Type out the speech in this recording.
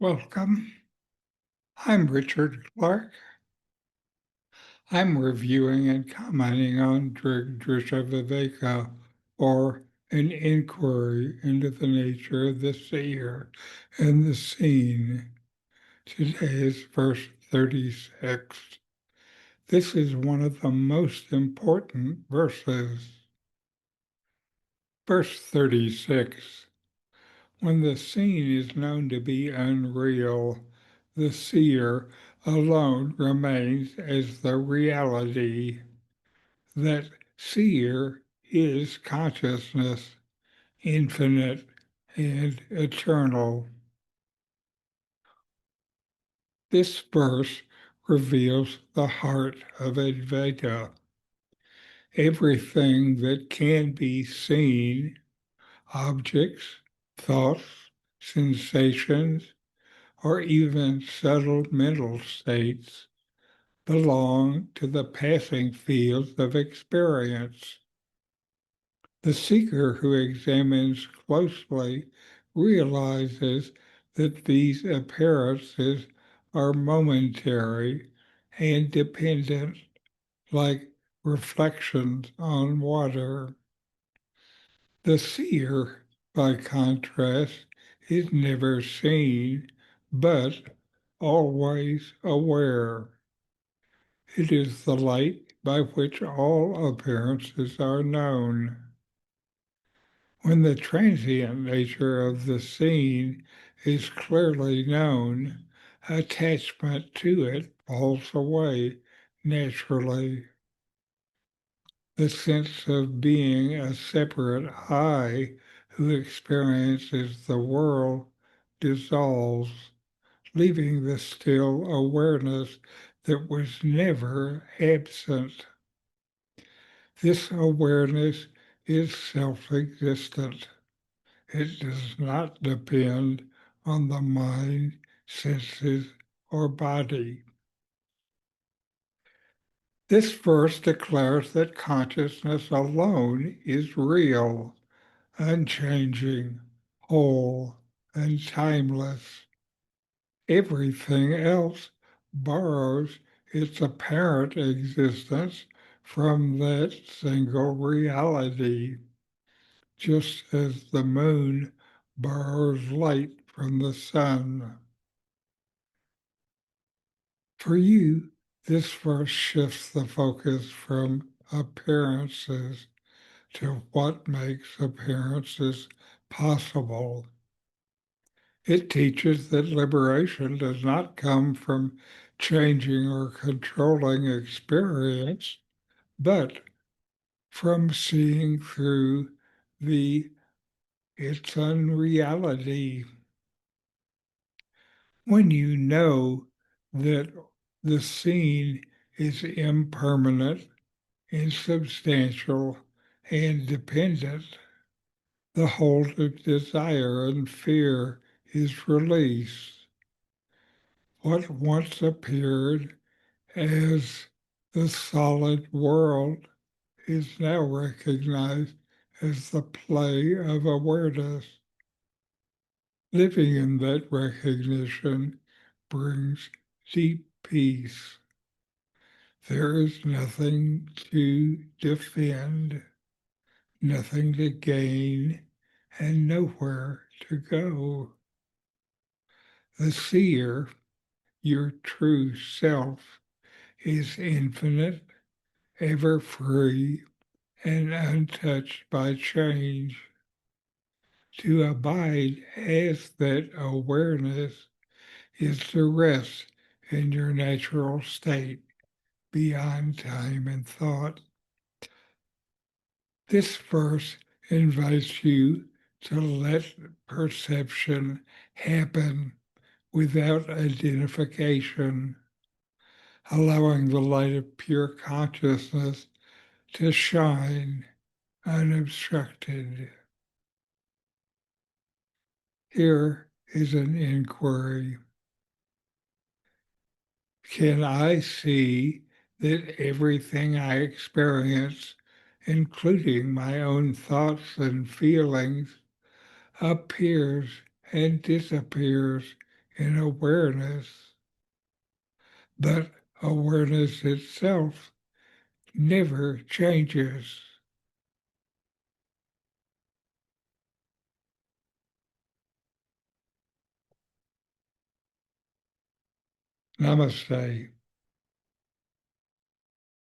Welcome. I'm Richard Clarke. I'm reviewing and commenting on Drg Drsya Viveka, or an inquiry into the nature of the seer and the seen. Today is verse 36. This is one of the most important verses. Verse 36. When the seen is known to be unreal, the seer alone remains as the reality. That seer is consciousness, infinite and eternal. This verse reveals the heart of Advaita. Everything that can be seen, objects, thoughts, sensations, or even subtle mental states, belong to the passing fields of experience. The seeker who examines closely realizes that these appearances are momentary and dependent, like reflections on water. The seer, by contrast, is never seen, but always aware. It is the light by which all appearances are known. When the transient nature of the seen is clearly known, attachment to it falls away naturally. The sense of being a separate I who experiences the world dissolves, leaving the still awareness that was never absent. This awareness is self-existent. It does not depend on the mind, senses, or body. This verse declares that consciousness alone is real, unchanging, whole, and timeless. Everything else borrows its apparent existence from that single reality, just as the moon borrows light from the sun. For you, this verse shifts the focus from appearances to what makes appearances possible. It teaches that liberation does not come from changing or controlling experience, but from seeing through its unreality. When you know that the seen is impermanent, insubstantial, and dependent, the hold of desire and fear is released. What once appeared as the solid world is now recognized as the play of awareness. Living in that recognition brings deep peace. There is nothing to defend, nothing to gain, and nowhere to go. The seer, your true self, is infinite, ever free, and untouched by change. To abide as that awareness is to rest in your natural state beyond time and thought. This verse invites you to let perception happen without identification, allowing the light of pure consciousness to shine unobstructed. Here is an inquiry. Can I see that everything I experience, including my own thoughts and feelings, appears and disappears in awareness, but awareness itself never changes. Namaste.